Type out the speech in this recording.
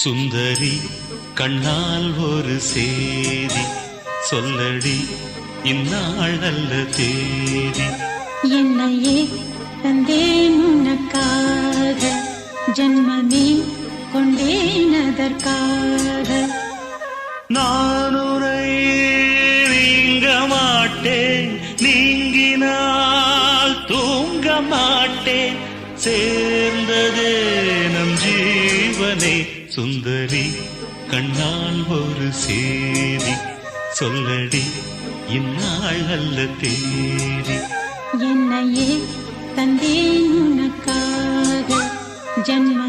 சுந்தரி கண்ணால் ஒரு சேதி சொல்லடி இந்நாள் நல்ல தேதி. என்னையே தந்தேன் உனக்காக, ஜன்மமே கொண்டேன் அதற்காக. நான் உரை நீங்க மாட்டேன், நீங்கினால் தூங்க மாட்டேன், சேர்ந்ததே நம் ஜீவனே. சுந்தரி கண்ணால் ஒரு சேதி சொல்லடி இந்நாள் நல்ல தேதி. என்னையே தந்தேன் உனக்காக, ஜன்ம